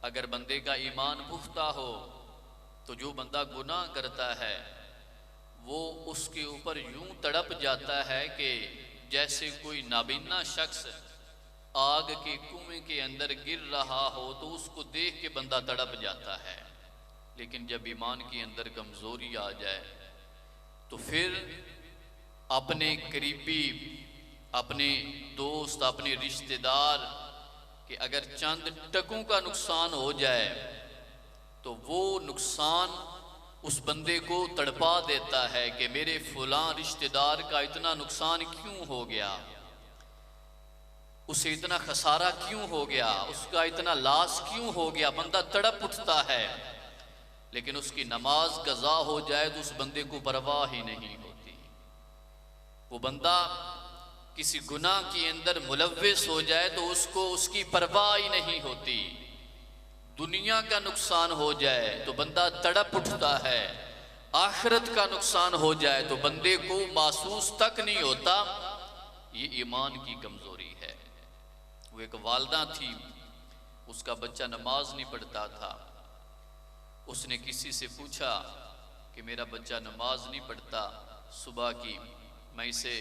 اگر بندے کا ایمان پختہ ہو تو جو بندہ گناہ کرتا ہے وہ اس کے اوپر یوں تڑپ جاتا ہے کہ جیسے کوئی نابینا شخص آگ کے کنویں کے اندر گر رہا ہو تو اس کو دیکھ کے بندہ تڑپ جاتا ہے۔ لیکن جب ایمان کے اندر کمزوری آ جائے تو پھر اپنے قریبی، اپنے دوست، اپنے رشتہ دار کہ اگر چند ٹکوں کا نقصان ہو جائے تو وہ نقصان اس بندے کو تڑپا دیتا ہے کہ میرے فلاں رشتہ دار کا اتنا نقصان کیوں ہو گیا، اسے اتنا خسارہ کیوں ہو گیا، اس کا اتنا لاس کیوں ہو گیا، بندہ تڑپ اٹھتا ہے۔ لیکن اس کی نماز قضا ہو جائے تو اس بندے کو پرواہ ہی نہیں ہوتی۔ وہ بندہ کسی گناہ کے اندر ملوث ہو جائے تو اس کو اس کی پرواہ ہی نہیں ہوتی۔ دنیا کا نقصان ہو جائے تو بندہ تڑپ اٹھتا ہے، آخرت کا نقصان ہو جائے تو بندے کو محسوس تک نہیں ہوتا۔ یہ ایمان کی کمزوری ہے۔ وہ ایک والدہ تھی، اس کا بچہ نماز نہیں پڑھتا تھا۔ اس نے کسی سے پوچھا کہ میرا بچہ نماز نہیں پڑھتا، صبح کی میں اسے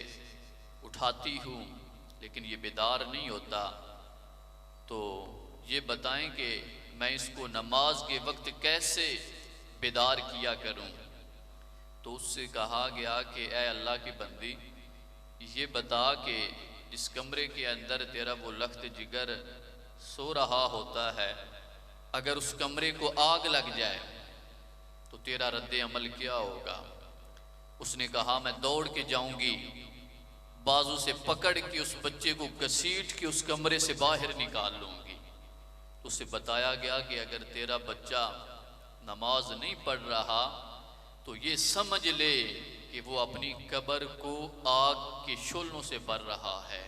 اٹھاتی ہوں لیکن یہ بیدار نہیں ہوتا، تو یہ بتائیں کہ میں اس کو نماز کے وقت کیسے بیدار کیا کروں؟ تو اس سے کہا گیا کہ اے اللہ کی بندی، یہ بتا کہ جس کمرے کے اندر تیرا وہ لخت جگر سو رہا ہوتا ہے، اگر اس کمرے کو آگ لگ جائے تو تیرا رد عمل کیا ہوگا؟ اس نے کہا میں دوڑ کے جاؤں گی، بازو سے پکڑ کے اس بچے کو گھسیٹ کے اس کمرے سے باہر نکال لوں گی۔ اسے بتایا گیا کہ اگر تیرا بچہ نماز نہیں پڑھ رہا تو یہ سمجھ لے کہ وہ اپنی قبر کو آگ کے شعلوں سے بھر رہا ہے۔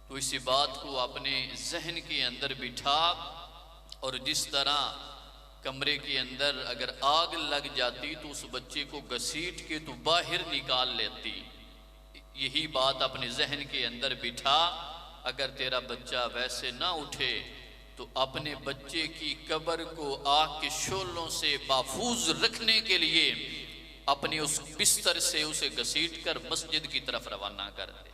تو اسی بات کو اپنے ذہن کے اندر بٹھا، اور جس طرح کمرے کے اندر اگر آگ لگ جاتی تو اس بچے کو گھسیٹ کے تو باہر نکال لیتی، یہی بات اپنے ذہن کے اندر بٹھا۔ اگر تیرا بچہ ویسے نہ اٹھے تو اپنے بچے کی قبر کو آگ کے شعلوں سے محفوظ رکھنے کے لیے اپنے اس بستر سے اسے گھسیٹ کر مسجد کی طرف روانہ کر دے۔